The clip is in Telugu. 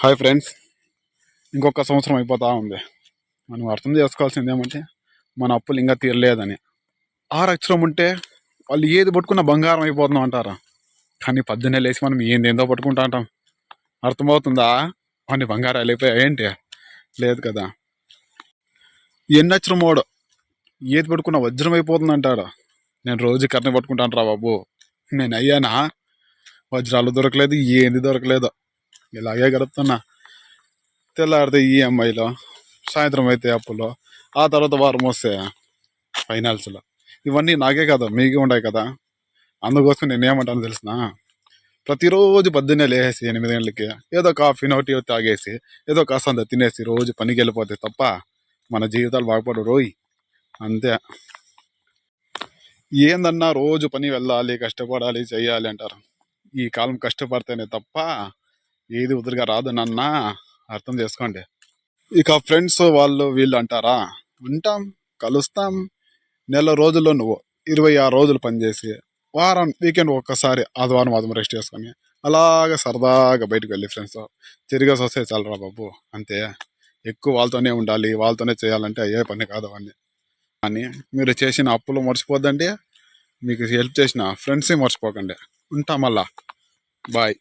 హాయ్ ఫ్రెండ్స్, ఇంకొక సంవత్సరం అయిపోతా ఉంది. మనం అర్థం చేసుకోవాల్సింది ఏమంటే మన అప్పులు ఇంకా తీరలేదని. 6 అక్షరం ఉంటే వాళ్ళు ఏది పట్టుకున్న బంగారం అయిపోతున్నాం అంటారా. కానీ పొద్దున్నే లేచి మనం ఏందేందో పట్టుకుంటా అంటాం. అర్థమవుతుందా? అన్ని బంగారాలు అయిపోయా ఏంటి? లేదు కదా. ఎన్నక్షరం వాడు ఏది పట్టుకున్న వజ్రం అయిపోతుంది అంటారా. నేను రోజు కర్ణ పట్టుకుంటాను రా బాబు. నేను అయ్యానా? వజ్రాలు దొరకలేదు, ఏంది దొరకలేదు. ఇలాగే గడుపుతున్నా. తెల్లారితే ఈఎంఐలో, సాయంత్రం అయితే అప్పులో, ఆ తర్వాత వారం వస్తే ఫైనాన్స్లో. ఇవన్నీ నాకే కదా, మీకే ఉన్నాయి కదా. అందుకోసం నేనేమంటాను తెలిసిన, ప్రతిరోజు పొద్దున్నే లేచేసి 8 గంటలకి ఏదో కాఫీనో టీ తాగేసి ఏదో కాస్తంత తినేసి రోజు పనికి వెళ్ళిపోతే తప్ప మన జీవితాలు బాగుపడు రోయ్. అంతే. ఏందన్నా రోజు పని వెళ్ళాలి, కష్టపడాలి, చెయ్యాలి అంటారు. ఈ కాలం కష్టపడితేనే తప్ప ఏది ఉదురుగా రాదు నాన్న. అర్థం చేసుకోండి. ఇక ఫ్రెండ్స్ వాళ్ళు వీళ్ళు అంటారా, ఉంటాం, కలుస్తాం. నెల రోజుల్లో నువ్వు 26 రోజులు పనిచేసి వారం వీకెండ్ ఒక్కసారి ఆదివారం రెస్ట్ చేసుకొని అలాగే సరదాగా బయటకు వెళ్ళి ఫ్రెండ్స్ తిరిగేసి వస్తే చాలరా బాబు. అంతే. ఎక్కువ వాళ్ళతోనే ఉండాలి, వాళ్ళతోనే చేయాలంటే అయ్యే పని కాదు అవన్నీ. కానీ మీరు చేసిన అప్పులు మర్చిపోద్దండి, మీకు హెల్ప్ చేసిన ఫ్రెండ్స్ని మర్చిపోకండి. ఉంటాం మళ్ళా. బాయ్.